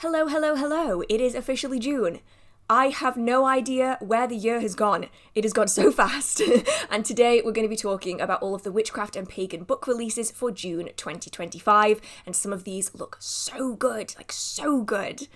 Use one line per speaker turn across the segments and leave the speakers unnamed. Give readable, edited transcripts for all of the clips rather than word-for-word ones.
Hello, hello, hello. It is officially June. I have no idea where the year has gone. It has gone so fast. And today we're going to be talking about all of the Witchcraft and Pagan book releases for June 2025. And some of these look so good, like so good.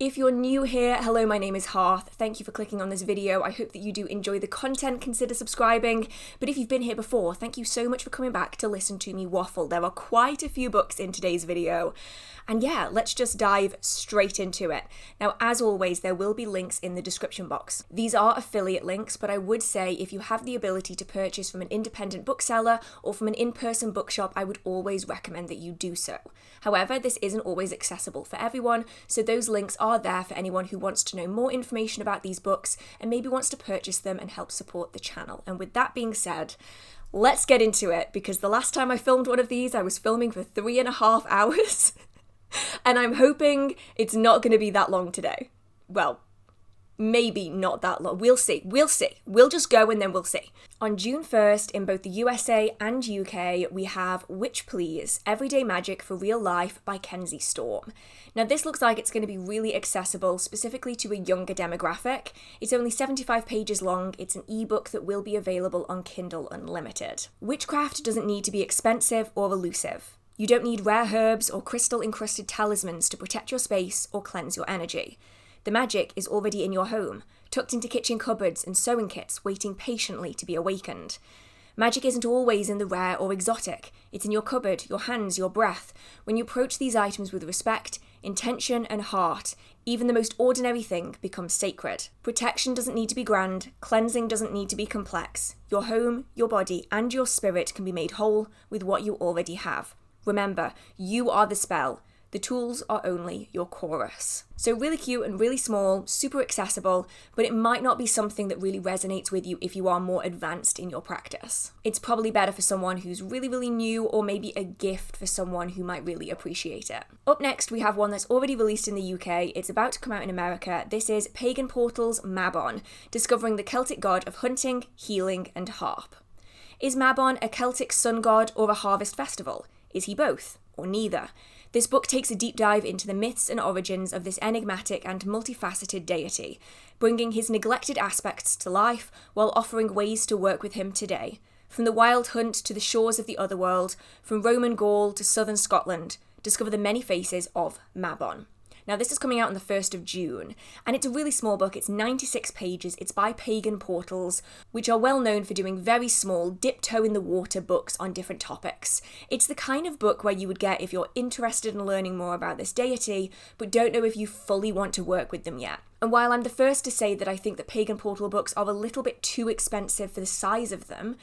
If you're new here, hello, my name is Hearth. Thank you for clicking on this video. I hope that you do enjoy the content, consider subscribing. But if you've been here before, thank you so much for coming back to listen to me waffle. There are quite a few books in today's video. And yeah, let's just dive straight into it. Now, as always, there will be links in the description box. These are affiliate links, but I would say if you have the ability to purchase from an independent bookseller or from an in-person bookshop, I would always recommend that you do so. However, this isn't always accessible for everyone, so those links are there for anyone who wants to know more information about these books and maybe wants to purchase them and help support the channel. And with that being said, let's get into it, because the last time I filmed one of these, I was filming for 3.5 hours. And I'm hoping it's not going to be that long today. Well, maybe not that long. We'll see. We'll just go and then we'll see. On June 1st, in both the USA and UK, we have Witch Please, Everyday Magic for Real Life by Kenzie Storm. Now, this looks like it's going to be really accessible, specifically to a younger demographic. It's only 75 pages long. It's an ebook that will be available on Kindle Unlimited. Witchcraft doesn't need to be expensive or elusive. You don't need rare herbs or crystal-encrusted talismans to protect your space or cleanse your energy. The magic is already in your home, tucked into kitchen cupboards and sewing kits, waiting patiently to be awakened. Magic isn't always in the rare or exotic. It's in your cupboard, your hands, your breath. When you approach these items with respect, intention, and heart, even the most ordinary thing becomes sacred. Protection doesn't need to be grand. Cleansing doesn't need to be complex. Your home, your body, and your spirit can be made whole with what you already have. Remember, you are the spell. The tools are only your chorus. So really cute and really small, super accessible, but it might not be something that really resonates with you if you are more advanced in your practice. It's probably better for someone who's really, really new, or maybe a gift for someone who might really appreciate it. Up next, we have one that's already released in the UK. It's about to come out in America. This is Pagan Portals Mabon, discovering the Celtic god of hunting, healing, and harp. Is Mabon a Celtic sun god or a harvest festival? Is he both, or neither? This book takes a deep dive into the myths and origins of this enigmatic and multifaceted deity, bringing his neglected aspects to life while offering ways to work with him today. From the wild hunt to the shores of the otherworld, from Roman Gaul to southern Scotland, discover the many faces of Mabon. Now, this is coming out on the 1st of June, and it's a really small book. It's 96 pages. It's by Pagan Portals, which are well known for doing very small, dip-toe-in-the-water books on different topics. It's the kind of book where you would get if you're interested in learning more about this deity, but don't know if you fully want to work with them yet. And while I'm the first to say that I think that Pagan Portal books are a little bit too expensive for the size of them,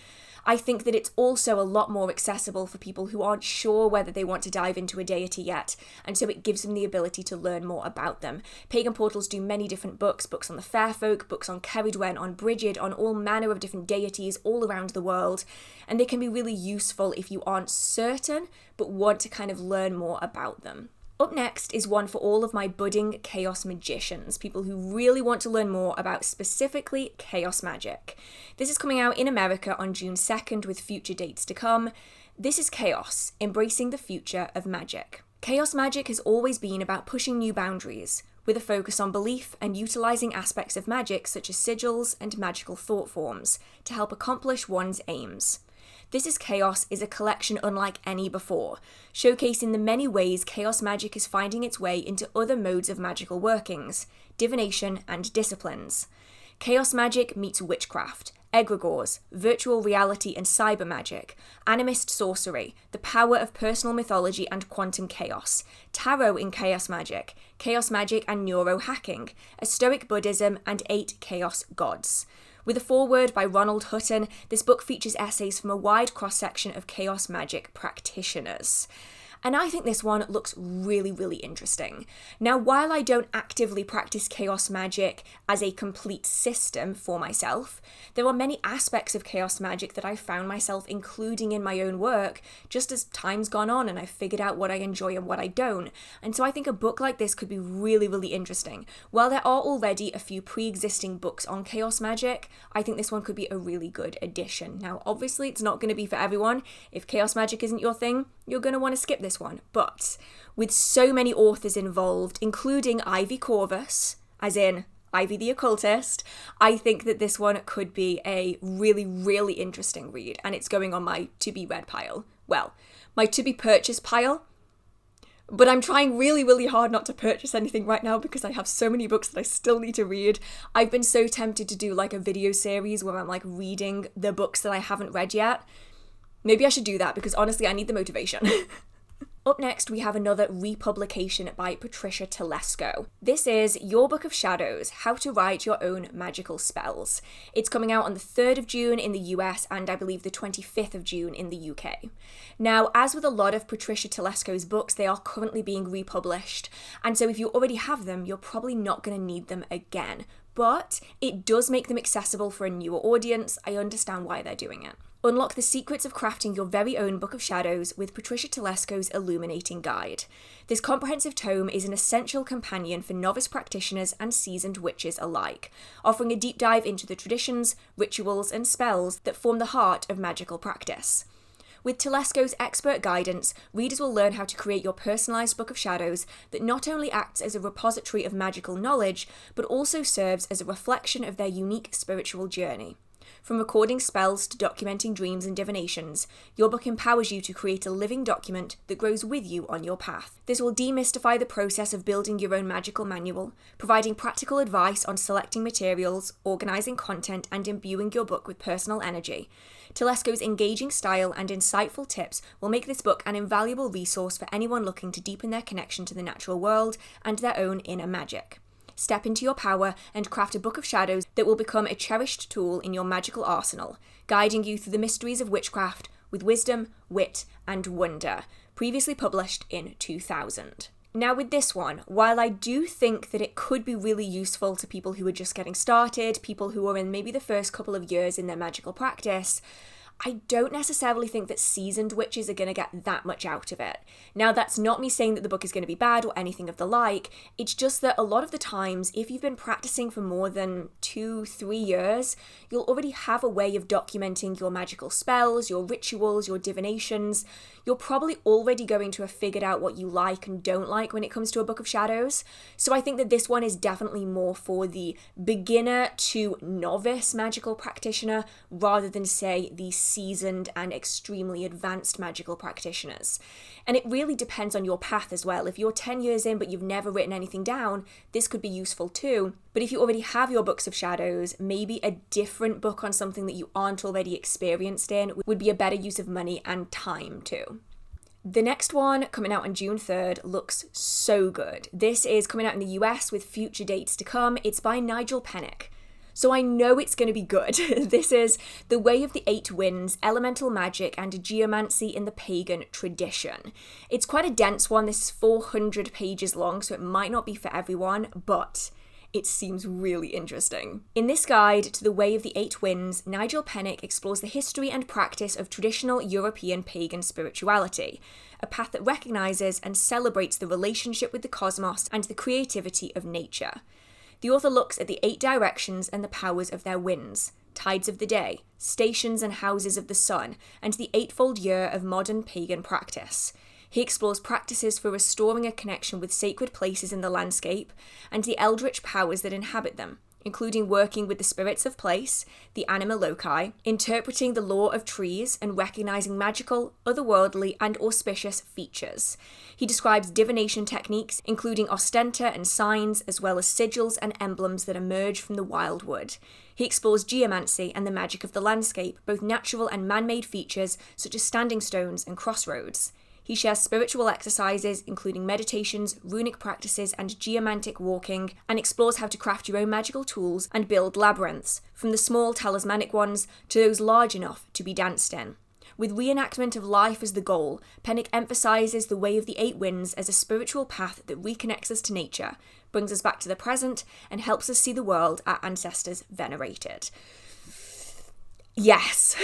I think that it's also a lot more accessible for people who aren't sure whether they want to dive into a deity yet, and so it gives them the ability to learn more about them. Pagan Portals do many different books on the fair folk, books on Cerridwen, on Brigid, on all manner of different deities all around the world, and they can be really useful if you aren't certain, but want to kind of learn more about them. Up next is one for all of my budding chaos magicians, people who really want to learn more about specifically chaos magic. This is coming out in America on June 2nd with future dates to come. This is Chaos, Embracing the Future of Magic. Chaos magic has always been about pushing new boundaries, with a focus on belief and utilising aspects of magic such as sigils and magical thought forms to help accomplish one's aims. This is Chaos is a collection unlike any before, showcasing the many ways chaos magic is finding its way into other modes of magical workings, divination, and disciplines. Chaos magic meets witchcraft, egregores, virtual reality and cyber magic, animist sorcery, the power of personal mythology and quantum chaos, tarot in chaos magic and neurohacking, a stoic Buddhism, and 8 chaos gods. With a foreword by Ronald Hutton, this book features essays from a wide cross-section of chaos magic practitioners. And I think this one looks really, really interesting. Now, while I don't actively practice chaos magic as a complete system for myself, there are many aspects of chaos magic that I found myself including in my own work just as time's gone on and I've figured out what I enjoy and what I don't. And so I think a book like this could be really, really interesting. While there are already a few pre-existing books on chaos magic, I think this one could be a really good addition. Now, obviously, it's not going to be for everyone. If chaos magic isn't your thing, you're going to want to skip this one. But with so many authors involved, including Ivy Corvus, as in Ivy the Occultist, I think that this one could be a really, really interesting read, and it's going on my to-be-read pile. Well, my to-be-purchased pile, but I'm trying really, really hard not to purchase anything right now because I have so many books that I still need to read. I've been so tempted to do like a video series where I'm like reading the books that I haven't read yet. Maybe I should do that because honestly, I need the motivation. Up next, we have another republication by Patricia Telesco. This is Your Book of Shadows, How to Write Your Own Magical Spells. It's coming out on the 3rd of June in the US and I believe the 25th of June in the UK. Now, as with a lot of Patricia Telesco's books, they are currently being republished, and so if you already have them, you're probably not going to need them again. But it does make them accessible for a newer audience. I understand why they're doing it. Unlock the secrets of crafting your very own Book of Shadows with Patricia Telesco's Illuminating Guide. This comprehensive tome is an essential companion for novice practitioners and seasoned witches alike, offering a deep dive into the traditions, rituals, and spells that form the heart of magical practice. With Telesco's expert guidance, readers will learn how to create your personalised Book of Shadows that not only acts as a repository of magical knowledge, but also serves as a reflection of their unique spiritual journey. From recording spells to documenting dreams and divinations, your book empowers you to create a living document that grows with you on your path. This will demystify the process of building your own magical manual, providing practical advice on selecting materials, organising content, and imbuing your book with personal energy. Telesco's engaging style and insightful tips will make this book an invaluable resource for anyone looking to deepen their connection to the natural world and their own inner magic. Step into your power and craft a Book of Shadows that will become a cherished tool in your magical arsenal, guiding you through the mysteries of witchcraft with wisdom, wit, and wonder. Previously published in 2000. Now with this one, while I do think that it could be really useful to people who are just getting started, people who are in maybe the first couple of years in their magical practice, I don't necessarily think that seasoned witches are going to get that much out of it. Now, that's not me saying that the book is going to be bad or anything of the like. It's just that a lot of the times, if you've been practicing for more than 2-3 years, you'll already have a way of documenting your magical spells, your rituals, your divinations. You're probably already going to have figured out what you like and don't like when it comes to a Book of Shadows. So I think that this one is definitely more for the beginner to novice magical practitioner rather than, say, the seasoned and extremely advanced magical practitioners. And it really depends on your path as well. If you're 10 years in but you've never written anything down, this could be useful too. But if you already have your Books of Shadows, maybe a different book on something that you aren't already experienced in would be a better use of money and time too. The next one, coming out on June 3rd, looks so good. This is coming out in the US with future dates to come. It's by Nigel Pennick. So I know it's going to be good. This is The Way of the Eight Winds, Elemental Magic, and Geomancy in the Pagan Tradition. It's quite a dense one. This is 400 pages long, so it might not be for everyone, but it seems really interesting. In this guide to The Way of the Eight Winds, Nigel Pennick explores the history and practice of traditional European pagan spirituality, a path that recognises and celebrates the relationship with the cosmos and the creativity of nature. The author looks at the 8 directions and the powers of their winds, tides of the day, stations and houses of the sun, and the eightfold year of modern pagan practice. He explores practices for restoring a connection with sacred places in the landscape and the eldritch powers that inhabit them, including working with the spirits of place, the anima loci, interpreting the law of trees, and recognizing magical, otherworldly, and auspicious features. He describes divination techniques, including ostenta and signs, as well as sigils and emblems that emerge from the wild wood. He explores geomancy and the magic of the landscape, both natural and man-made features such as standing stones and crossroads. He shares spiritual exercises, including meditations, runic practices, and geomantic walking, and explores how to craft your own magical tools and build labyrinths, from the small talismanic ones to those large enough to be danced in. With reenactment of life as the goal, Pennick emphasises the way of the eight winds as a spiritual path that reconnects us to nature, brings us back to the present, and helps us see the world our ancestors venerated. Yes.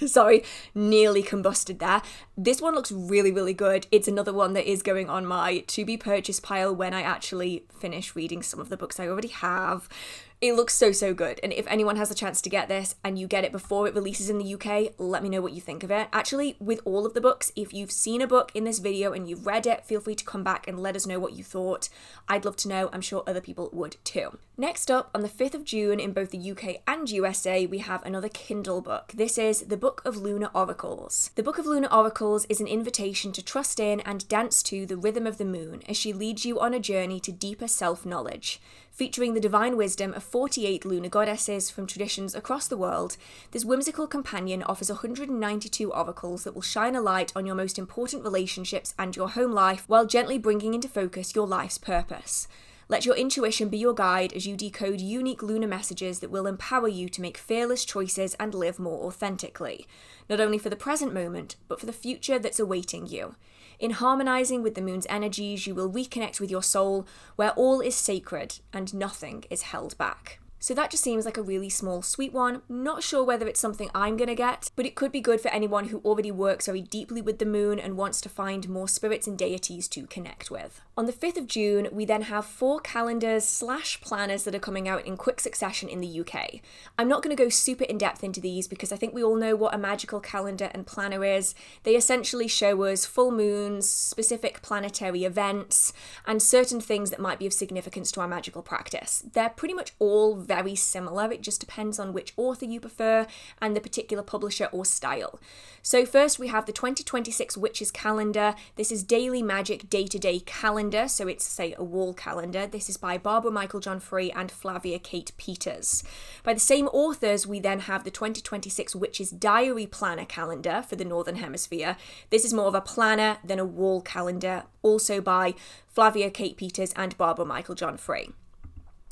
Sorry, nearly combusted there. This one looks really, really good. It's another one that is going on my to-be-purchased pile when I actually finish reading some of the books I already have. It looks so, so good. And if anyone has a chance to get this and you get it before it releases in the UK, let me know what you think of it. Actually, with all of the books, if you've seen a book in this video and you've read it, feel free to come back and let us know what you thought. I'd love to know. I'm sure other people would too. Next up, on the 5th of June in both the UK and USA, we have another Kindle book. This is The Book of Lunar Oracles. The Book of Lunar Oracles is an invitation to trust in and dance to the rhythm of the moon as she leads you on a journey to deeper self-knowledge. Featuring the divine wisdom of 48 lunar goddesses from traditions across the world, this whimsical companion offers 192 oracles that will shine a light on your most important relationships and your home life while gently bringing into focus your life's purpose. Let your intuition be your guide as you decode unique lunar messages that will empower you to make fearless choices and live more authentically, not only for the present moment, but for the future that's awaiting you. In harmonizing with the moon's energies, you will reconnect with your soul, where all is sacred and nothing is held back. So that just seems like a really small, sweet one. Not sure whether it's something I'm gonna get, but it could be good for anyone who already works very deeply with the moon and wants to find more spirits and deities to connect with. On the 5th of June, we then have 4 calendars/planners that are coming out in quick succession in the UK. I'm not gonna go super in-depth into these because I think we all know what a magical calendar and planner is. They essentially show us full moons, specific planetary events, and certain things that might be of significance to our magical practice. They're pretty much all very similar. It just depends on which author you prefer and the particular publisher or style. So first we have the 2026 Witches Calendar. This is daily magic day-to-day calendar, so it's, say, a wall calendar. This is by Barbara Michael John Free and Flavia Kate Peters. By the same authors, we then have the 2026 Witches Diary Planner Calendar for the Northern Hemisphere. This is more of a planner than a wall calendar, also by Flavia Kate Peters and Barbara Michael John Free.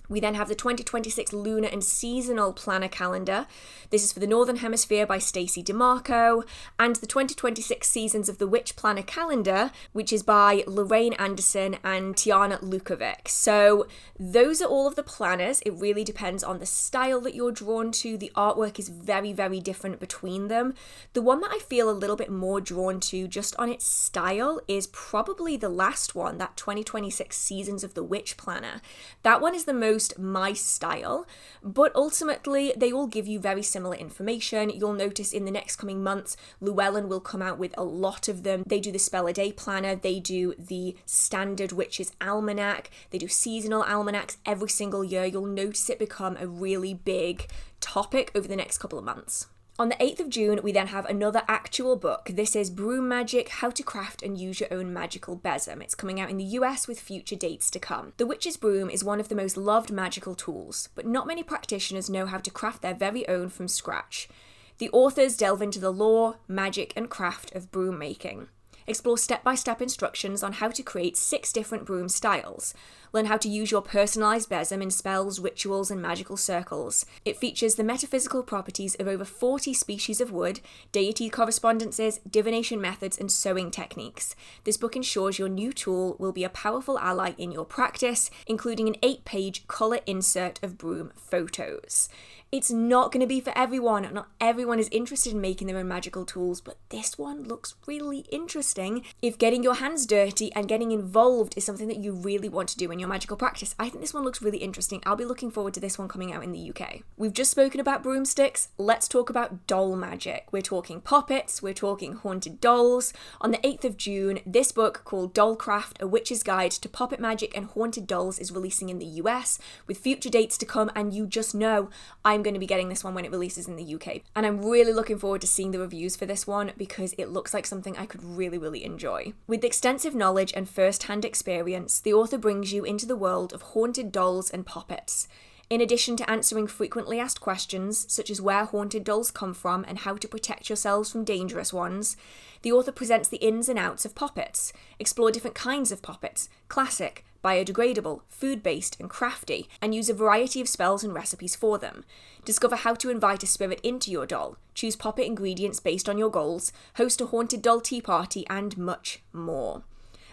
We then have the 2026 Lunar and Seasonal Planner Calendar. This is for the Northern Hemisphere by Stacey DeMarco, and the 2026 Seasons of the Witch Planner Calendar, which is by Lorraine Anderson and Tiana Lukovic. So those are all of the planners. It really depends on the style that you're drawn to. The artwork is very, very different between them. The one that I feel a little bit more drawn to just on its style is probably the last one, that 2026 Seasons of the Witch Planner. That one is the most my style, but ultimately they all give you very similar information. You'll notice in the next coming months, Llewellyn will come out with a lot of them. They do the Spell a Day Planner, they do the Standard Witches Almanac, they do seasonal almanacs every single year. You'll notice it become a really big topic over the next couple of months. On the 8th of June, we then have another actual book. This is Broom Magic, How to Craft and Use Your Own Magical Besom. It's coming out in the US with future dates to come. The Witch's Broom is one of the most loved magical tools, but not many practitioners know how to craft their very own from scratch. The authors delve into the lore, magic, and craft of broom making. Explore step-by-step instructions on how to create 6 different broom styles. Learn how to use your personalised besom in spells, rituals, and magical circles. It features the metaphysical properties of over 40 species of wood, deity correspondences, divination methods, and sewing techniques. This book ensures your new tool will be a powerful ally in your practice, including an 8-page colour insert of broom photos. It's not going to be for everyone. Not everyone is interested in making their own magical tools, but this one looks really interesting. If getting your hands dirty and getting involved is something that you really want to do in your magical practice, I think this one looks really interesting. I'll be looking forward to this one coming out in the UK. We've just spoken about broomsticks. Let's talk about doll magic. We're talking puppets, we're talking haunted dolls. On the 8th of June, this book called Dollcraft, A Witch's Guide to Puppet Magic and Haunted Dolls is releasing in the US with future dates to come, and you just know I'm going to be getting this one when it releases in the UK. And I'm really looking forward to seeing the reviews for this one because it looks like something I could really enjoy. With extensive knowledge and first-hand experience, the author brings you into the world of haunted dolls and puppets. In addition to answering frequently asked questions, such as where haunted dolls come from and how to protect yourselves from dangerous ones, the author presents the ins and outs of poppets, explore different kinds of poppets, classic, biodegradable, food-based, and crafty, and use a variety of spells and recipes for them. Discover how to invite a spirit into your doll, choose poppet ingredients based on your goals, host a haunted doll tea party, and much more.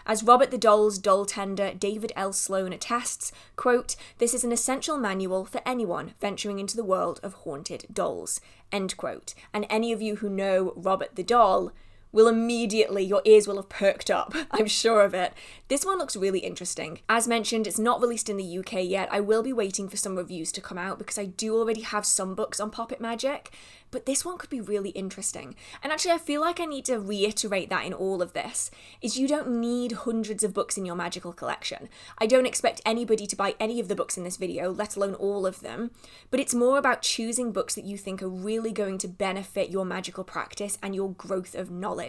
As Robert the Doll's doll tender David L. Sloan attests, quote, "This is an essential manual for anyone venturing into the world of haunted dolls," end quote. And any of you who know Robert the Doll will immediately, your ears will have perked up, I'm sure of it. This one looks really interesting. As mentioned, it's not released in the UK yet. I will be waiting for some reviews to come out because I do already have some books on Poppet Magic, but this one could be really interesting. And actually, I feel like I need to reiterate that in all of this, is you don't need hundreds of books in your magical collection. I don't expect anybody to buy any of the books in this video, let alone all of them, but it's more about choosing books that you think are really going to benefit your magical practice and your growth of knowledge.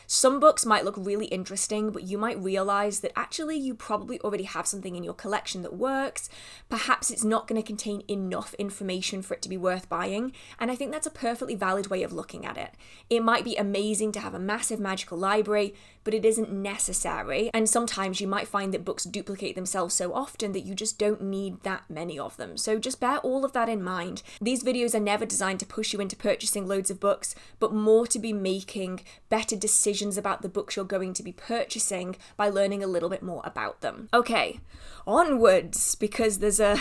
Some books might look really interesting, but you might realize that actually you probably already have something in your collection that works. Perhaps it's not going to contain enough information for it to be worth buying, and I think that's a perfectly valid way of looking at it. It might be amazing to have a massive magical library, but it isn't necessary, and sometimes you might find that books duplicate themselves so often that you just don't need that many of them. So just bear all of that in mind. These videos are never designed to push you into purchasing loads of books, but more to be making better decisions about the books you're going to be purchasing by learning a little bit more about them. Okay, onwards, because there's a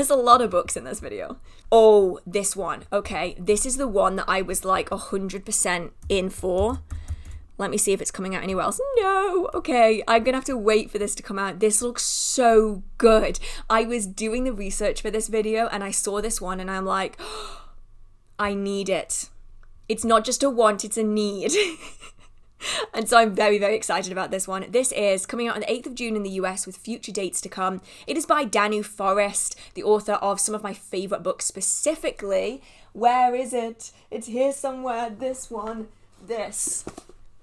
lot of books in this video. Oh, this one. Okay, this is the one that I was like 100% in for. Let me see if it's coming out anywhere else. No! Okay, I'm gonna have to wait for this to come out. This looks so good. I was doing the research for this video and I saw this one and I'm like, oh, I need it. It's not just a want, it's a need. And so I'm very, very excited about this one. This is coming out on the 8th of June in the US with future dates to come. It is by Danu Forrest, the author of some of my favourite books, specifically, where is it? It's here somewhere, this one, this.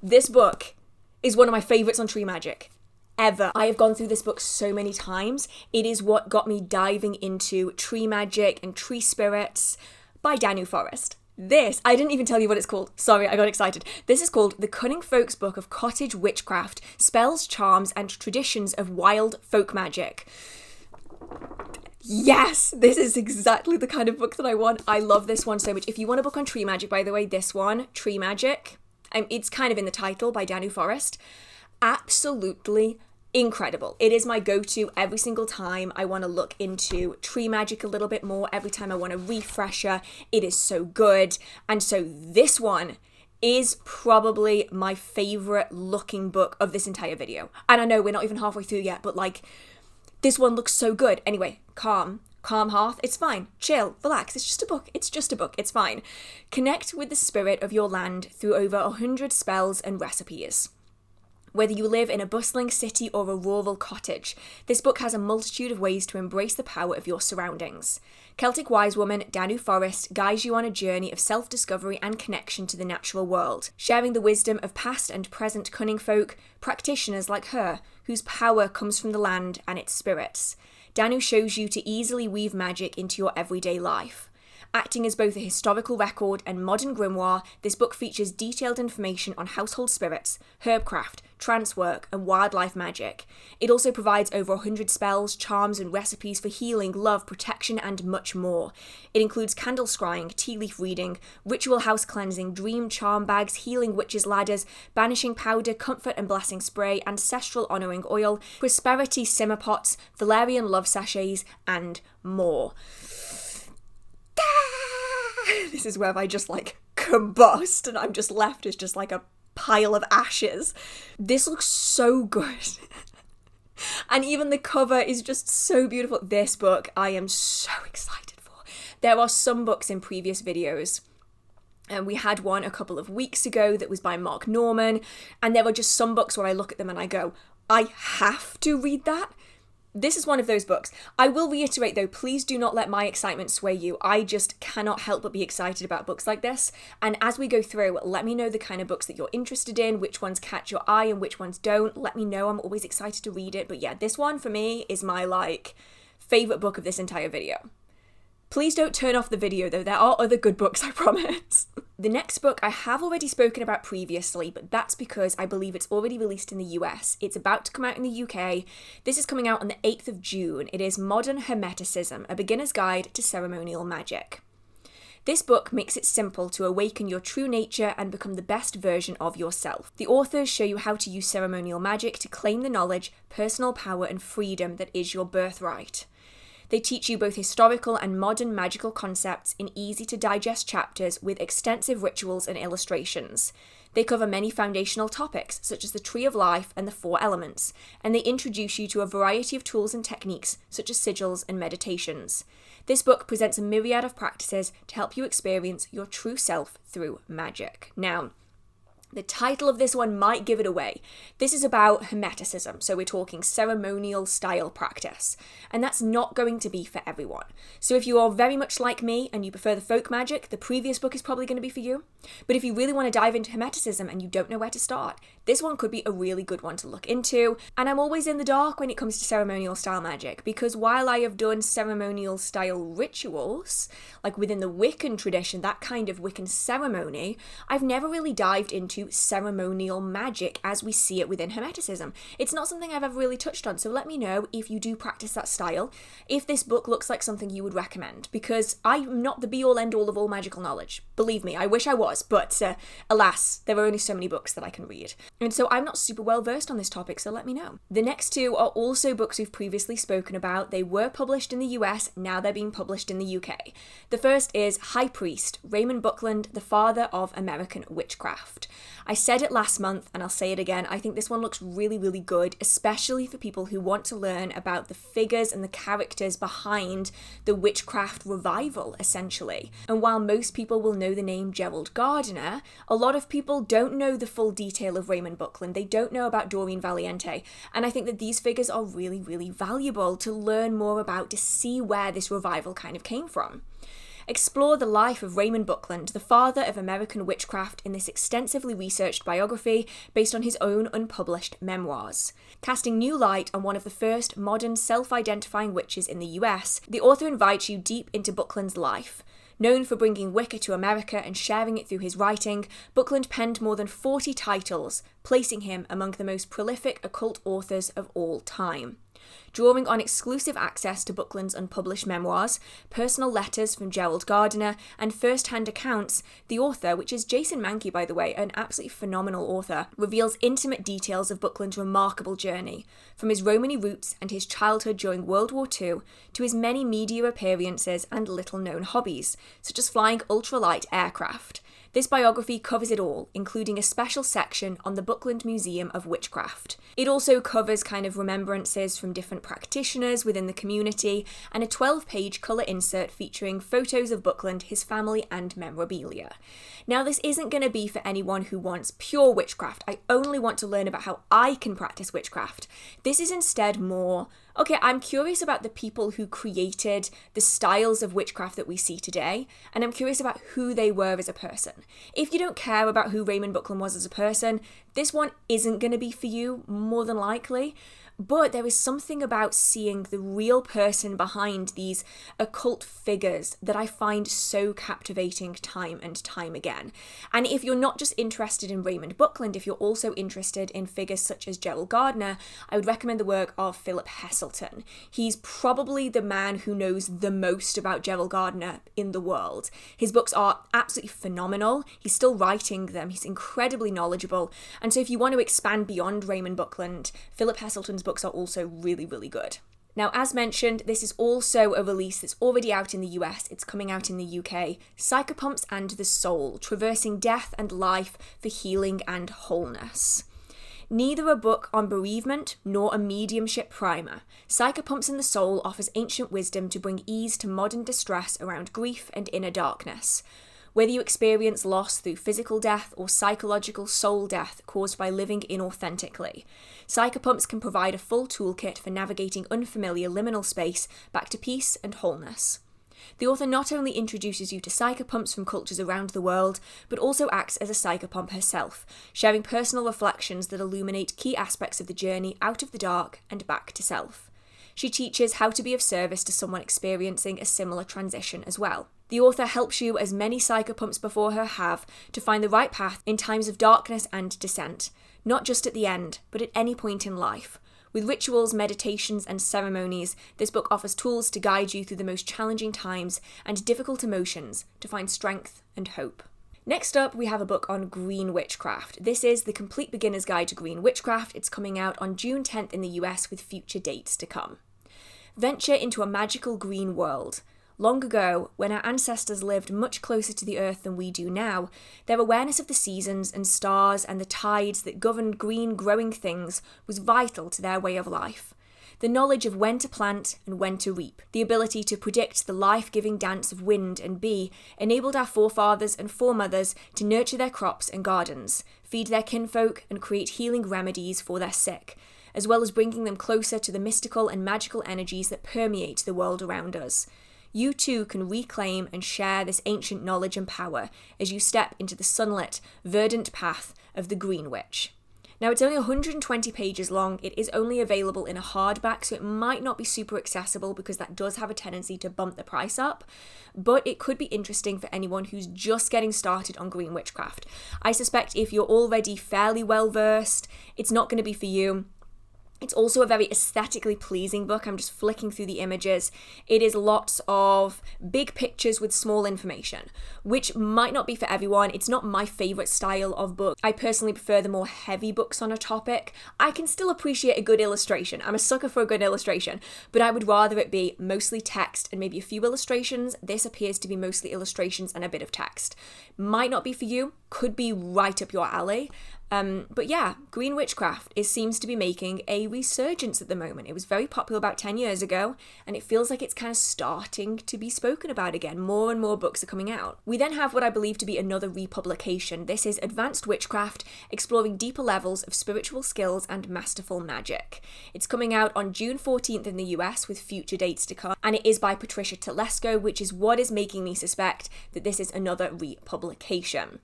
This book is one of my favourites on tree magic ever. I have gone through this book so many times. It is what got me diving into tree magic and tree spirits by Danu Forrest. This, I didn't even tell you what it's called. Sorry, I got excited. This is called The Cunning Folks Book of Cottage Witchcraft, Spells, Charms, and Traditions of Wild Folk Magic. Yes, this is exactly the kind of book that I want. I love this one so much. If you want a book on tree magic, by the way, this one, Tree Magic, it's kind of in the title by Danu Forrest. Absolutely incredible. It is my go-to every single time I want to look into tree magic a little bit more, every time I want a refresher. It is so good. And so this one is probably my favorite looking book of this entire video. And I know we're not even halfway through yet, but like, this one looks so good. Anyway, calm hearth, it's fine, chill, relax, it's just a book, it's fine. Connect with the spirit of your land through over 100 spells and recipes. Whether you live in a bustling city or a rural cottage, this book has a multitude of ways to embrace the power of your surroundings. Celtic wise woman Danu Forrest guides you on a journey of self-discovery and connection to the natural world, sharing the wisdom of past and present cunning folk, practitioners like her, whose power comes from the land and its spirits. Danu shows you to easily weave magic into your everyday life. Acting as both a historical record and modern grimoire, this book features detailed information on household spirits, herbcraft, trance work, and wildlife magic. It also provides over 100 spells, charms, and recipes for healing, love, protection, and much more. It includes candle scrying, tea leaf reading, ritual house cleansing, dream charm bags, healing witches' ladders, banishing powder, comfort and blessing spray, ancestral honouring oil, prosperity simmer pots, Valerian love sachets, and more. This is where I just like combust and I'm just left as just like a pile of ashes. This looks so good. And even the cover is just so beautiful. This book I am so excited for. There are some books in previous videos, and we had one a couple of weeks ago that was by Mark Norman, and there are just some books where I look at them and I go, I have to read that. This is one of those books. I will reiterate though, please do not let my excitement sway you. I just cannot help but be excited about books like this. And as we go through, let me know the kind of books that you're interested in, which ones catch your eye and which ones don't. Let me know, I'm always excited to read it. But yeah, this one for me is my like favorite book of this entire video. Please don't turn off the video though, there are other good books, I promise. The next book I have already spoken about previously, but that's because I believe it's already released in the US. It's about to come out in the UK. This is coming out on the 8th of June. It is Modern Hermeticism, A Beginner's Guide to Ceremonial Magic. This book makes it simple to awaken your true nature and become the best version of yourself. The authors show you how to use ceremonial magic to claim the knowledge, personal power, and freedom that is your birthright. They teach you both historical and modern magical concepts in easy-to-digest chapters with extensive rituals and illustrations. They cover many foundational topics, such as the Tree of Life and the Four Elements, and they introduce you to a variety of tools and techniques, such as sigils and meditations. This book presents a myriad of practices to help you experience your true self through magic. Now, the title of this one might give it away. This is about Hermeticism, so we're talking ceremonial style practice, and that's not going to be for everyone. So if you are very much like me and you prefer the folk magic, the previous book is probably going to be for you. But if you really want to dive into Hermeticism and you don't know where to start, this one could be a really good one to look into. And I'm always in the dark when it comes to ceremonial style magic, because while I have done ceremonial style rituals, like within the Wiccan tradition, that kind of Wiccan ceremony, I've never really dived into ceremonial magic as we see it within Hermeticism. It's not something I've ever really touched on, so let me know if you do practice that style, if this book looks like something you would recommend, because I'm not the be-all end-all of all magical knowledge. Believe me, I wish I was, but alas, there are only so many books that I can read. And so I'm not super well versed on this topic, so let me know. The next two are also books we've previously spoken about. They were published in the US, now they're being published in the UK. The first is High Priest, Raymond Buckland, the father of American witchcraft. I said it last month and I'll say it again, I think this one looks really, really good, especially for people who want to learn about the figures and the characters behind the witchcraft revival, essentially. And while most people will know the name Gerald Gardner, a lot of people don't know the full detail of Raymond Buckland. They don't know about Doreen Valiente, and I think that these figures are really, really valuable to learn more about, to see where this revival kind of came from. Explore the life of Raymond Buckland, the father of American witchcraft, in this extensively researched biography based on his own unpublished memoirs. Casting new light on one of the first modern self-identifying witches in the US, the author invites you deep into Buckland's life. Known for bringing Wicca to America and sharing it through his writing, Buckland penned more than 40 titles, placing him among the most prolific occult authors of all time. Drawing on exclusive access to Buckland's unpublished memoirs, personal letters from Gerald Gardner, and first-hand accounts, the author, which is Jason Mankey by the way, an absolutely phenomenal author, reveals intimate details of Buckland's remarkable journey, from his Romany roots and his childhood during World War II, to his many media appearances and little-known hobbies, such as flying ultralight aircraft. This biography covers it all, including a special section on the Buckland Museum of Witchcraft. It also covers kind of remembrances from different practitioners within the community, and a 12-page colour insert featuring photos of Buckland, his family, and memorabilia. Now, this isn't going to be for anyone who wants pure witchcraft. I only want to learn about how I can practice witchcraft. This is instead more, okay, I'm curious about the people who created the styles of witchcraft that we see today, and I'm curious about who they were as a person. If you don't care about who Raymond Buckland was as a person, this one isn't going to be for you, more than likely. But there is something about seeing the real person behind these occult figures that I find so captivating time and time again. And if you're not just interested in Raymond Buckland, if you're also interested in figures such as Gerald Gardner, I would recommend the work of Philip Heselton. He's probably the man who knows the most about Gerald Gardner in the world. His books are absolutely phenomenal. He's still writing them. He's incredibly knowledgeable. And so if you want to expand beyond Raymond Buckland, Philip Heselton's books are also really, really good. Now, as mentioned, this is also a release that's already out in the US. It's coming out in the UK. Psychopomps and the Soul, Traversing Death and Life for Healing and Wholeness. Neither a book on bereavement nor a mediumship primer, Psychopomps and the Soul offers ancient wisdom to bring ease to modern distress around grief and inner darkness. Whether you experience loss through physical death or psychological soul death caused by living inauthentically, Psychopomps can provide a full toolkit for navigating unfamiliar liminal space back to peace and wholeness. The author not only introduces you to psychopomps from cultures around the world, but also acts as a psychopomp herself, sharing personal reflections that illuminate key aspects of the journey out of the dark and back to self. She teaches how to be of service to someone experiencing a similar transition as well. The author helps you, as many psychopumps before her have, to find the right path in times of darkness and descent, not just at the end, but at any point in life. With rituals, meditations, and ceremonies, this book offers tools to guide you through the most challenging times and difficult emotions to find strength and hope. Next up, we have a book on green witchcraft. This is The Complete Beginner's Guide to Green Witchcraft. It's coming out on June 10th in the US with future dates to come. Venture into a magical green world. Long ago, when our ancestors lived much closer to the earth than we do now, their awareness of the seasons and stars and the tides that governed green growing things was vital to their way of life. The knowledge of when to plant and when to reap, the ability to predict the life-giving dance of wind and bee, enabled our forefathers and foremothers to nurture their crops and gardens, feed their kinfolk and create healing remedies for their sick, as well as bringing them closer to the mystical and magical energies that permeate the world around us. You too can reclaim and share this ancient knowledge and power as you step into the sunlit, verdant path of the Green Witch. Now, it's only 120 pages long. It is only available in a hardback, so it might not be super accessible because that does have a tendency to bump the price up, but it could be interesting for anyone who's just getting started on green witchcraft. I suspect if you're already fairly well versed, it's not going to be for you. It's also a very aesthetically pleasing book. I'm just flicking through the images. It is lots of big pictures with small information, which might not be for everyone. It's not my favourite style of book. I personally prefer the more heavy books on a topic. I can still appreciate a good illustration. I'm a sucker for a good illustration, but I would rather it be mostly text and maybe a few illustrations. This appears to be mostly illustrations and a bit of text. Might not be for you, could be right up your alley. But yeah, green witchcraft seems to be making a resurgence at the moment. It was very popular about 10 years ago, and it feels like it's kind of starting to be spoken about again. More and more books are coming out. We then have what I believe to be another republication. This is Advanced Witchcraft, exploring deeper levels of spiritual skills and masterful magic. It's coming out on June 14th in the US with future dates to come, and it is by Patricia Telesco, which is what is making me suspect that this is another republication.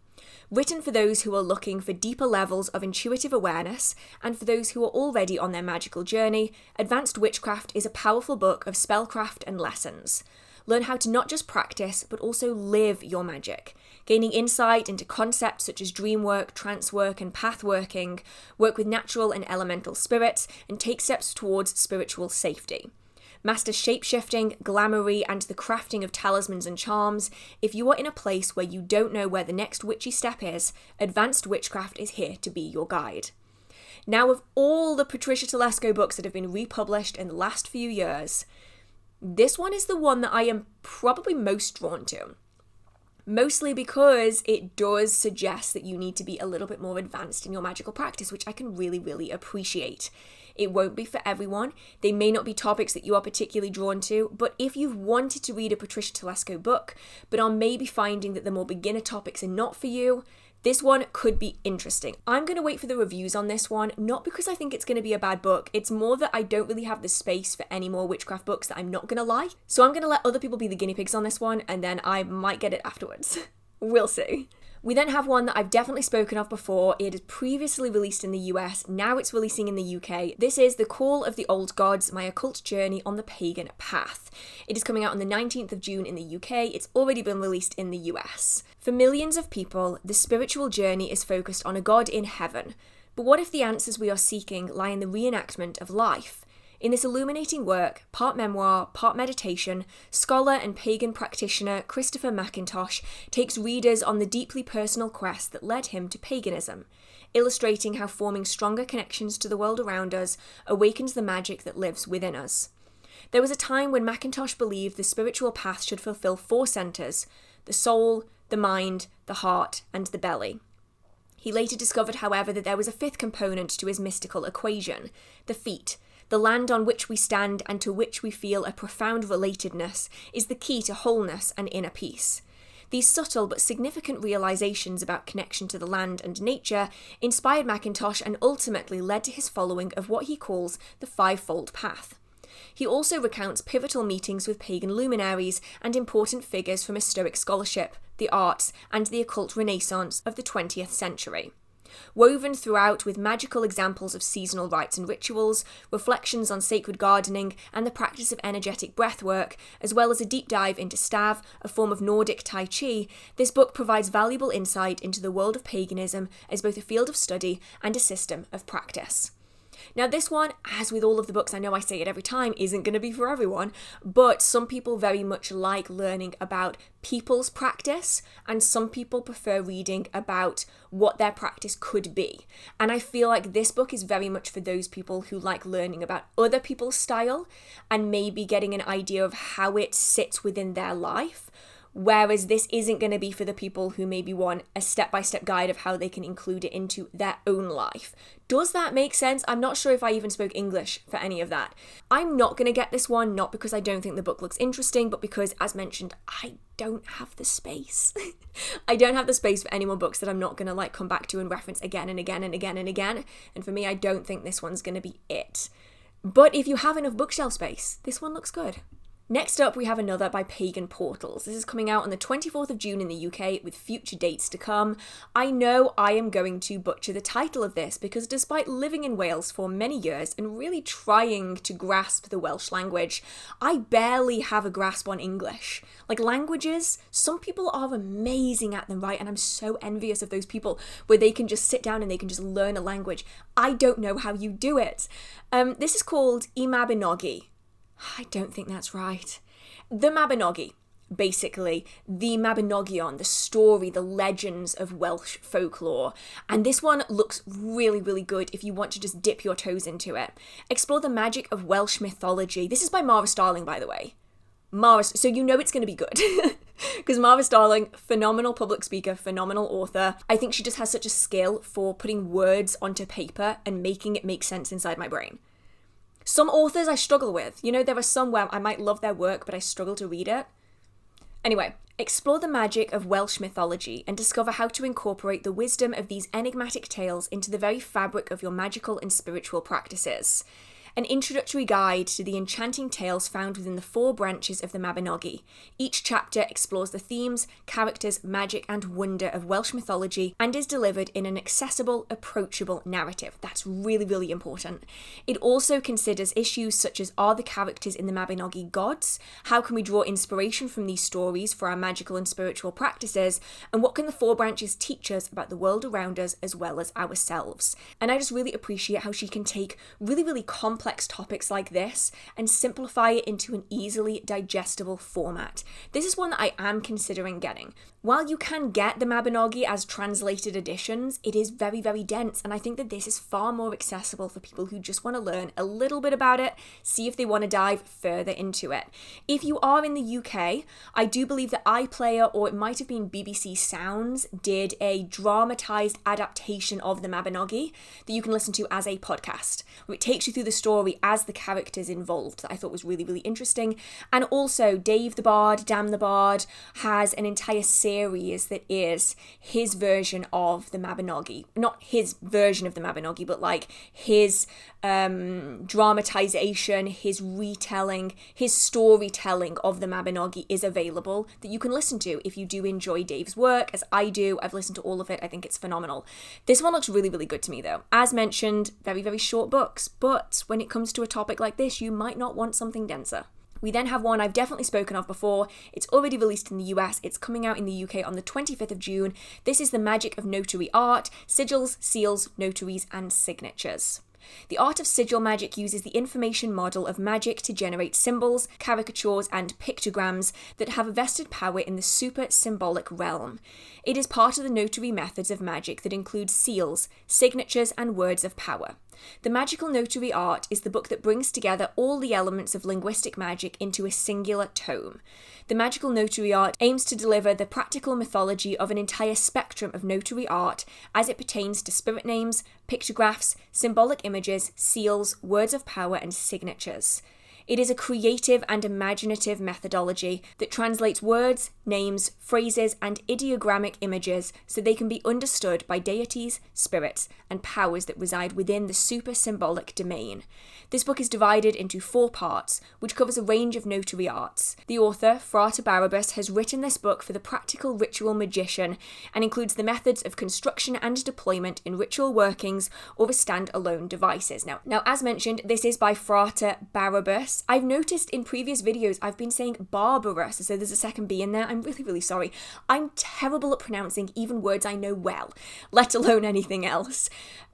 Written for those who are looking for deeper levels of intuitive awareness, and for those who are already on their magical journey, Advanced Witchcraft is a powerful book of spellcraft and lessons. Learn how to not just practice, but also live your magic, gaining insight into concepts such as dream work, trance work, and path working, work with natural and elemental spirits, and take steps towards spiritual safety. Master shape-shifting, glamoury, and the crafting of talismans and charms. If you are in a place where you don't know where the next witchy step is, Advanced Witchcraft is here to be your guide. Now, of all the Patricia Telesco books that have been republished in the last few years, this one is the one that I am probably most drawn to. Mostly because it does suggest that you need to be a little bit more advanced in your magical practice, which I can really, really appreciate. It won't be for everyone. They may not be topics that you are particularly drawn to, but if you've wanted to read a Patricia Telesco book, but are maybe finding that the more beginner topics are not for you, this one could be interesting. I'm going to wait for the reviews on this one, not because I think it's going to be a bad book. It's more that I don't really have the space for any more witchcraft books that I'm not going to like. So I'm going to let other people be the guinea pigs on this one, and then I might get it afterwards. We'll see. We then have one that I've definitely spoken of before. It is previously released in the US, now it's releasing in the UK. This is The Call of the Old Gods, My Occult Journey on the Pagan Path. It is coming out on the 19th of June in the UK. It's already been released in the US. For millions of people, the spiritual journey is focused on a god in heaven. But what if the answers we are seeking lie in the reenactment of life? In this illuminating work, part memoir, part meditation, scholar and pagan practitioner Christopher McIntosh takes readers on the deeply personal quest that led him to paganism, illustrating how forming stronger connections to the world around us awakens the magic that lives within us. There was a time when McIntosh believed the spiritual path should fulfill 4 centres: the soul, the mind, the heart, and the belly. He later discovered, however, that there was a 5th component to his mystical equation: the feet. The land on which we stand and to which we feel a profound relatedness is the key to wholeness and inner peace. These subtle but significant realizations about connection to the land and nature inspired McIntosh and ultimately led to his following of what he calls the 5-fold path. He also recounts pivotal meetings with pagan luminaries and important figures from a Stoic scholarship, the arts, and the occult renaissance of the 20th century. Woven throughout with magical examples of seasonal rites and rituals, reflections on sacred gardening, and the practice of energetic breathwork, as well as a deep dive into stav, a form of Nordic Tai Chi, this book provides valuable insight into the world of paganism as both a field of study and a system of practice. Now this one, as with all of the books, I know I say it every time, isn't going to be for everyone, but some people very much like learning about people's practice, and some people prefer reading about what their practice could be. And I feel like this book is very much for those people who like learning about other people's style and maybe getting an idea of how it sits within their life. Whereas this isn't going to be for the people who maybe want a step-by-step guide of how they can include it into their own life. Does that make sense? I'm not sure if I even spoke English for any of that. I'm not going to get this one, not because I don't think the book looks interesting, but because, as mentioned, I don't have the space. I don't have the space for any more books that I'm not going to come back to and reference again and again and again and again. And for me, I don't think this one's going to be it. But if you have enough bookshelf space, this one looks good. Next up, we have another by Pagan Portals. This is coming out on the 24th of June in the UK with future dates to come. I know I am going to butcher the title of this because despite living in Wales for many years and really trying to grasp the Welsh language, I barely have a grasp on English. Like languages, some people are amazing at them, right? And I'm so envious of those people where they can just sit down and they can just learn a language. I don't know how you do it. This is called Mabinogi. I don't think that's right. The Mabinogi, basically, the Mabinogion, the story, the legends of Welsh folklore. And this one looks really, really good if you want to just dip your toes into it. Explore the magic of Welsh mythology. This is by Mara Starling, by the way. So you know it's going to be good. Because Mara Starling, phenomenal public speaker, phenomenal author. I think she just has such a skill for putting words onto paper and making it make sense inside my brain. Some authors I struggle with. You know, there are some where I might love their work, but I struggle to read it. Anyway, explore the magic of Welsh mythology and discover how to incorporate the wisdom of these enigmatic tales into the very fabric of your magical and spiritual practices. An introductory guide to the enchanting tales found within the 4 branches of the Mabinogi. Each chapter explores the themes, characters, magic, and wonder of Welsh mythology and is delivered in an accessible, approachable narrative. That's really, really important. It also considers issues such as, are the characters in the Mabinogi gods? How can we draw inspiration from these stories for our magical and spiritual practices? And what can the 4 branches teach us about the world around us as well as ourselves? And I just really appreciate how she can take really, really complex topics like this and simplify it into an easily digestible format. This is one that I am considering getting. While you can get the Mabinogi as translated editions, it is very, very dense, and I think that this is far more accessible for people who just want to learn a little bit about it, see if they want to dive further into it. If you are in the UK, I do believe that iPlayer, or it might have been BBC Sounds, did a dramatised adaptation of the Mabinogi that you can listen to as a podcast, where it takes you through the story as the characters involved, that I thought was really, really interesting. And also, Dave the Bard, Damn the Bard, has an entire series that is his version of the Mabinogi. Not his version of the Mabinogi, but like his dramatization, his retelling, his storytelling of the Mabinogi is available that you can listen to if you do enjoy Dave's work, as I do. I've listened to all of it. I think it's phenomenal. This one looks really, really good to me though. As mentioned, very, very short books, but when it comes to a topic like this, you might not want something denser. We then have one I've definitely spoken of before. It's already released in the US. It's coming out in the UK on the 25th of June. This is the Magic of Notary Art, Sigils, Seals, Notaries, and Signatures. The art of sigil magic uses the information model of magic to generate symbols, caricatures, and pictograms that have a vested power in the super symbolic realm. It is part of the notary methods of magic that include seals, signatures, and words of power. The Magical Notary Art is the book that brings together all the elements of linguistic magic into a singular tome. The Magical Notary Art aims to deliver the practical mythology of an entire spectrum of notary art as it pertains to spirit names, pictographs, symbolic images, seals, words of power, and signatures. It is a creative and imaginative methodology that translates words, names, phrases, and ideogrammic images so they can be understood by deities, spirits, and powers that reside within the super-symbolic domain. This book is divided into 4 parts, which covers a range of notary arts. The author, Frate Barabbas, has written this book for the practical ritual magician and includes the methods of construction and deployment in ritual workings or as stand-alone devices. Now, as mentioned, this is by Frate Barabbas. I've noticed in previous videos I've been saying Barbarous, so there's a second B in there. I'm really, really sorry. I'm terrible at pronouncing even words I know well, let alone anything else.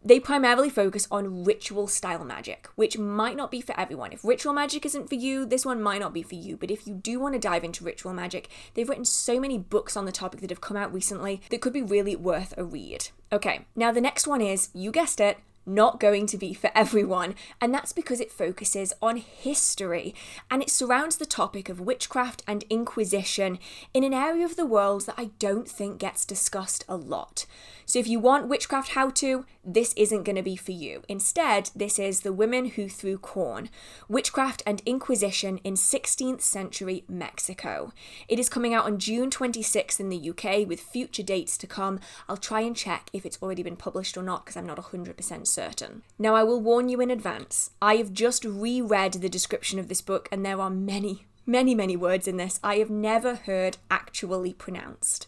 They primarily focus on ritual style magic, which might not be for everyone. If ritual magic isn't for you, this one might not be for you. But if you do want to dive into ritual magic, they've written so many books on the topic that have come out recently that could be really worth a read. Okay, now the next one is, you guessed it, not going to be for everyone, and that's because it focuses on history, and it surrounds the topic of witchcraft and inquisition in an area of the world that I don't think gets discussed a lot. So if you want witchcraft how-to, this isn't going to be for you. Instead, this is The Women Who Threw Corn, Witchcraft and Inquisition in 16th Century Mexico. It is coming out on June 26th in the UK with future dates to come. I'll try and check if it's already been published or not because I'm not 100% certain. Now, I will warn you in advance. I have just reread the description of this book and there are many words in this I have never heard actually pronounced.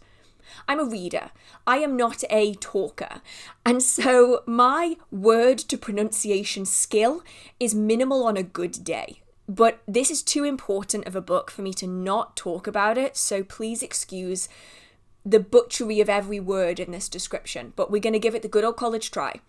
I'm a reader. I am not a talker. And so my word to pronunciation skill is minimal on a good day. But this is too important of a book for me to not talk about it, so please excuse the butchery of every word in this description. But we're going to give it the good old college try.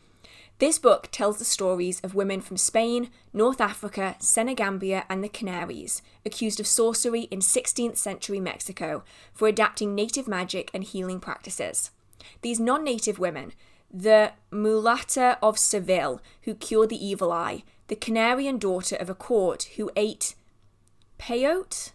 This book tells the stories of women from Spain, North Africa, Senegambia, and the Canaries, accused of sorcery in 16th century Mexico for adapting native magic and healing practices. These non-native women, the mulatta of Seville, who cured the evil eye, the Canarian daughter of a court who ate peyote,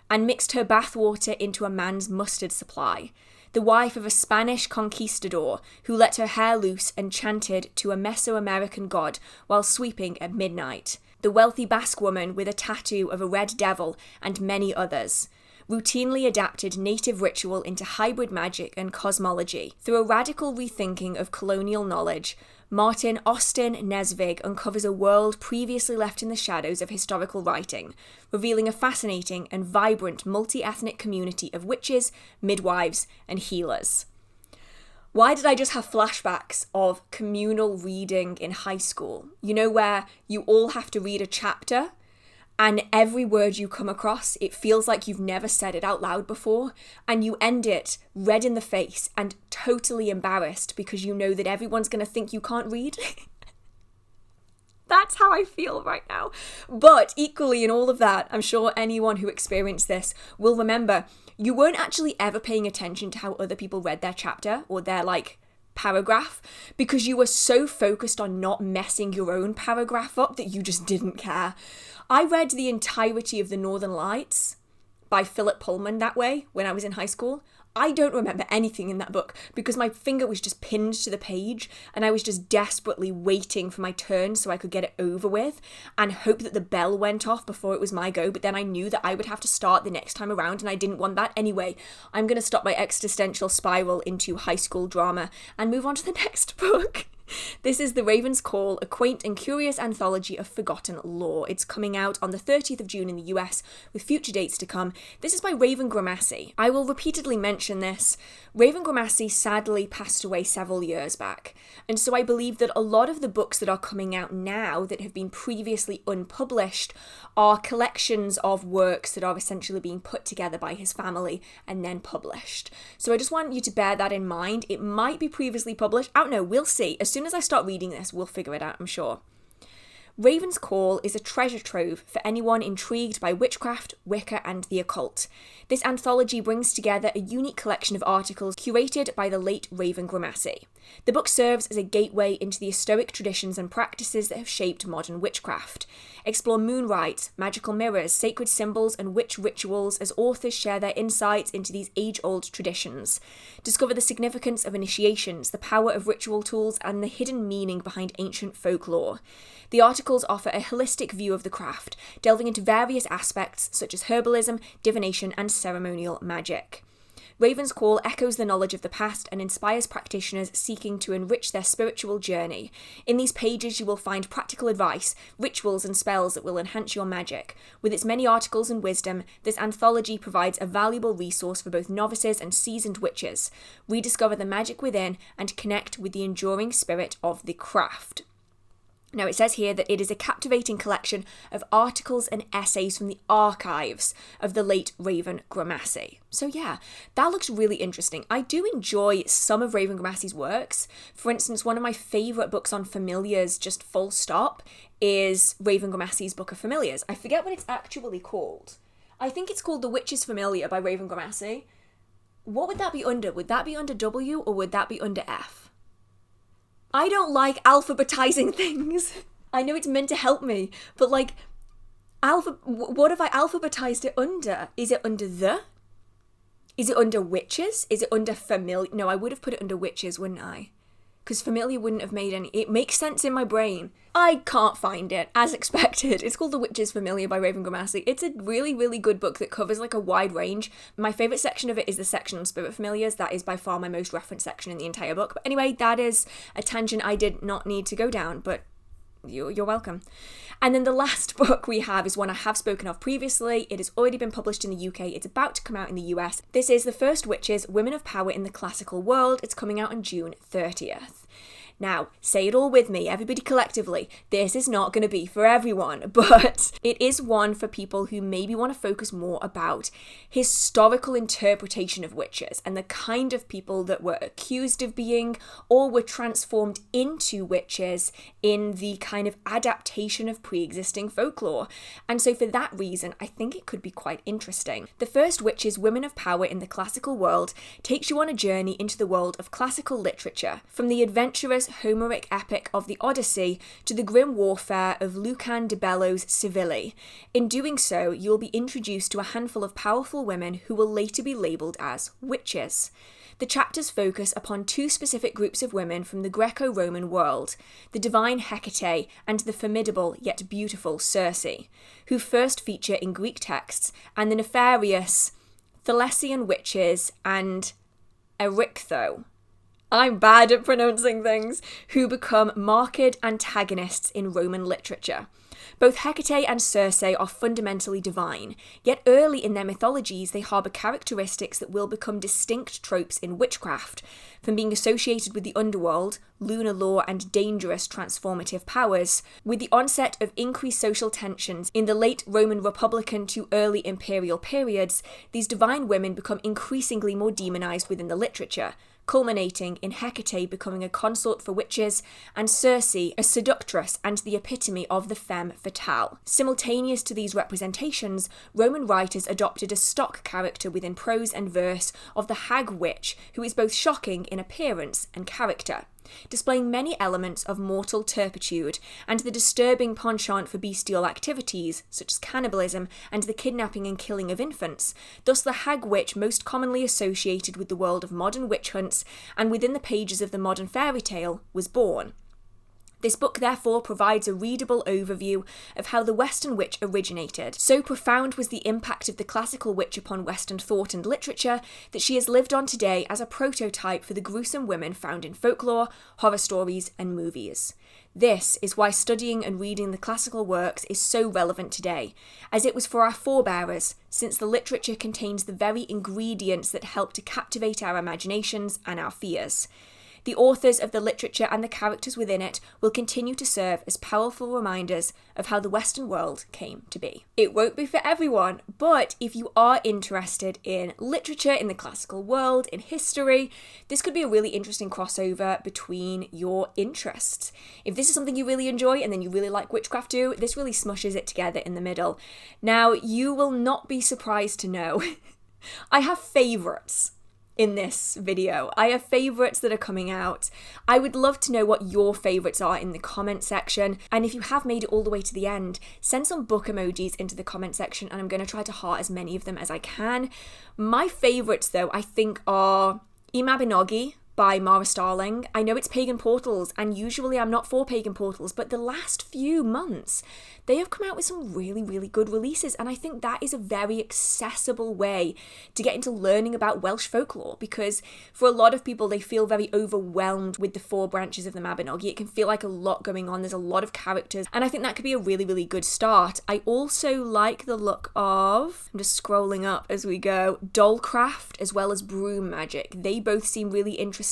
and mixed her bathwater into a man's mustard supply, the wife of a Spanish conquistador who let her hair loose and chanted to a Mesoamerican god while sweeping at midnight, the wealthy Basque woman with a tattoo of a red devil, and many others, routinely adapted native ritual into hybrid magic and cosmology. Through a radical rethinking of colonial knowledge, Martin Austin Nesvig uncovers a world previously left in the shadows of historical writing, revealing a fascinating and vibrant multi-ethnic community of witches, midwives, and healers. Why did I just have flashbacks of communal reading in high school? You know, where you all have to read a chapter and every word you come across, it feels like you've never said it out loud before, and you end it red in the face and totally embarrassed because you know that everyone's going to think you can't read. That's how I feel right now. But equally in all of that, I'm sure anyone who experienced this will remember you weren't actually ever paying attention to how other people read their chapter or their, paragraph, because you were so focused on not messing your own paragraph up that you just didn't care. I read the entirety of The Northern Lights by Philip Pullman that way when I was in high school. I don't remember anything in that book because my finger was just pinned to the page and I was just desperately waiting for my turn so I could get it over with and hope that the bell went off before it was my go, but then I knew that I would have to start the next time around and I didn't want that anyway. I'm going to stop my existential spiral into high school drama and move on to the next book. This is The Raven's Call, a quaint and curious anthology of forgotten lore. It's coming out on the 30th of June in the US, with future dates to come. This is by Raven Gramassi. I will repeatedly mention this. Raven Gramassi sadly passed away several years back, and so I believe that a lot of the books that are coming out now that have been previously unpublished are collections of works that are essentially being put together by his family and then published. So I just want you to bear that in mind. It might be previously published. I don't know, we'll see. As soon as I start reading this, we'll figure it out, I'm sure. Raven's Call is a treasure trove for anyone intrigued by witchcraft, Wicca, and the occult. This anthology brings together a unique collection of articles curated by the late Raven Gramassi. The book serves as a gateway into the historic traditions and practices that have shaped modern witchcraft. Explore moon rites, magical mirrors, sacred symbols, and witch rituals as authors share their insights into these age-old traditions. Discover the significance of initiations, the power of ritual tools, and the hidden meaning behind ancient folklore. The articles offer a holistic view of the craft, delving into various aspects such as herbalism, divination, and ceremonial magic. Raven's Call echoes the knowledge of the past and inspires practitioners seeking to enrich their spiritual journey. In these pages, you will find practical advice, rituals, and spells that will enhance your magic. With its many articles and wisdom, this anthology provides a valuable resource for both novices and seasoned witches. Rediscover the magic within and connect with the enduring spirit of the craft. Now, it says here that it is a captivating collection of articles and essays from the archives of the late Raven Gramassi. So yeah, that looks really interesting. I do enjoy some of Raven Gramassi's works. For instance, one of my favourite books on familiars, just full stop, is Raven Gramassi's Book of Familiars. I forget what it's actually called. I think it's called The Witch's Familiar by Raven Gramassi. What would that be under? Would that be under W or would that be under F? I don't like alphabetizing things. I know it's meant to help me, but like, what have I alphabetized it under? Is it under the? Is it under witches? Is it under familiar? No, I would have put it under witches, wouldn't I? Because familiar wouldn't have made any... It makes sense in my brain. I can't find it, as expected. It's called The Witch's Familiar by Raven Gramassi. It's a really, really good book that covers like a wide range. My favourite section of it is the section on spirit familiars. That is by far my most referenced section in the entire book. But anyway, that is a tangent I did not need to go down, but you're welcome. And then the last book we have is one I have spoken of previously. It has already been published in the UK. It's about to come out in the US. This is The First Witches, Women of Power in the Classical World. It's coming out on June 30th. Now, say it all with me, everybody collectively, this is not going to be for everyone, but it is one for people who maybe want to focus more about historical interpretation of witches and the kind of people that were accused of being or were transformed into witches in the kind of adaptation of pre-existing folklore. And so for that reason, I think it could be quite interesting. The First Witches, Women of Power in the Classical World takes you on a journey into the world of classical literature, from the adventurous Homeric epic of the Odyssey to the grim warfare of Lucan de Bello's Civili. In doing so, you'll be introduced to a handful of powerful women who will later be labelled as witches. The chapters focus upon two specific groups of women from the Greco-Roman world, the divine Hecate and the formidable yet beautiful Circe, who first feature in Greek texts, and the nefarious Thessalian witches and Erichtho. I'm bad at pronouncing things, who become marked antagonists in Roman literature. Both Hecate and Circe are fundamentally divine, yet early in their mythologies they harbour characteristics that will become distinct tropes in witchcraft, from being associated with the underworld, lunar lore and dangerous transformative powers. With the onset of increased social tensions in the late Roman Republican to early imperial periods, these divine women become increasingly more demonised within the literature, culminating in Hecate becoming a consort for witches, and Circe a seductress and the epitome of the femme fatale. Simultaneous to these representations, Roman writers adopted a stock character within prose and verse of the hag witch, who is both shocking in appearance and character, displaying many elements of mortal turpitude and the disturbing penchant for bestial activities, such as cannibalism and the kidnapping and killing of infants, thus the hag witch most commonly associated with the world of modern witch hunts and within the pages of the modern fairy tale was born. This book therefore provides a readable overview of how the Western witch originated. So profound was the impact of the classical witch upon Western thought and literature that she has lived on today as a prototype for the gruesome women found in folklore, horror stories, and movies. This is why studying and reading the classical works is so relevant today, as it was for our forebearers, since the literature contains the very ingredients that help to captivate our imaginations and our fears. The authors of the literature and the characters within it will continue to serve as powerful reminders of how the Western world came to be. It won't be for everyone, but if you are interested in literature, in the classical world, in history, this could be a really interesting crossover between your interests. If this is something you really enjoy and then you really like witchcraft too, this really smushes it together in the middle. Now, you will not be surprised to know I have favourites. in this video. I have favourites that are coming out. I would love to know what your favourites are in the comment section. And if you have made it all the way to the end, send some book emojis into the comment section and I'm going to try to heart as many of them as I can. My favourites though, I think are Mabinogi by Mara Starling. I know it's Pagan Portals, and usually I'm not for Pagan Portals, but the last few months, they have come out with some really, really good releases, and I think that is a very accessible way to get into learning about Welsh folklore, because for a lot of people, they feel very overwhelmed with the 4 branches of the Mabinogi. It can feel like a lot going on, there's a lot of characters, and I think that could be a really, really good start. I also like the look of, I'm just scrolling up as we go, Dollcraft as well as Broom Magic. They both seem really interesting.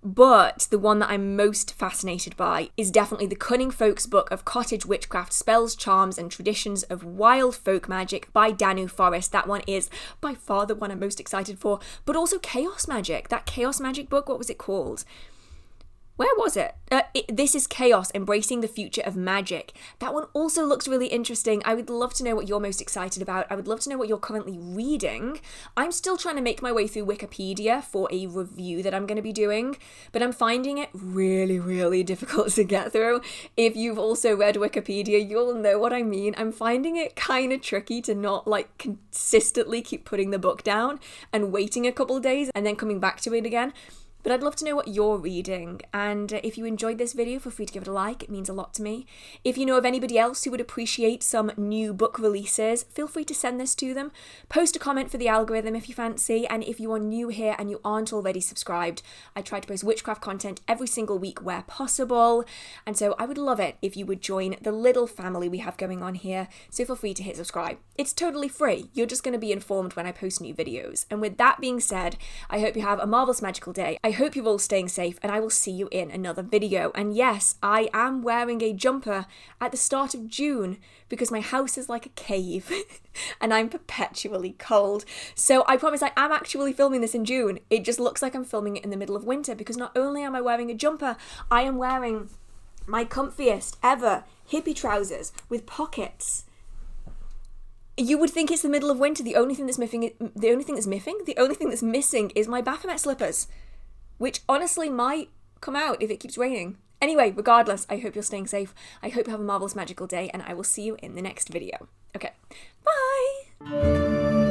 But the one that I'm most fascinated by is definitely the Cunning Folks book of Cottage, Witchcraft, Spells, Charms and Traditions of Wild Folk Magic by Danu. That one is by far the one I'm most excited for, but also Chaos Magic. That Chaos Magic book, what was it called? Where was it? This is Chaos, Embracing the Future of Magic. That one also looks really interesting. I would love to know what you're most excited about. I would love to know what you're currently reading. I'm still trying to make my way through Wikipedia for a review that I'm going to be doing, but I'm finding it really, really difficult to get through. If you've also read Wikipedia, you'll know what I mean. I'm finding it kind of tricky to not like consistently keep putting the book down and waiting a couple of days and then coming back to it again. But I'd love to know what you're reading, and if you enjoyed this video, feel free to give it a like, it means a lot to me. If you know of anybody else who would appreciate some new book releases, feel free to send this to them. Post a comment for the algorithm if you fancy, and if you are new here and you aren't already subscribed, I try to post witchcraft content every single week where possible, and so I would love it if you would join the little family we have going on here, so feel free to hit subscribe. It's totally free, you're just going to be informed when I post new videos. And with that being said, I hope you have a marvellous magical day. I hope you're all staying safe, and I will see you in another video. And yes, I am wearing a jumper at the start of June because my house is like a cave and I'm perpetually cold. So I promise I am actually filming this in June. It just looks like I'm filming it in the middle of winter because not only am I wearing a jumper, I am wearing my comfiest ever hippie trousers with pockets. You would think it's the middle of winter. The only thing that's missing is my Baphomet slippers, which honestly might come out if it keeps raining. Anyway, regardless, I hope you're staying safe. I hope you have a marvellous magical day, and I will see you in the next video. Okay, bye!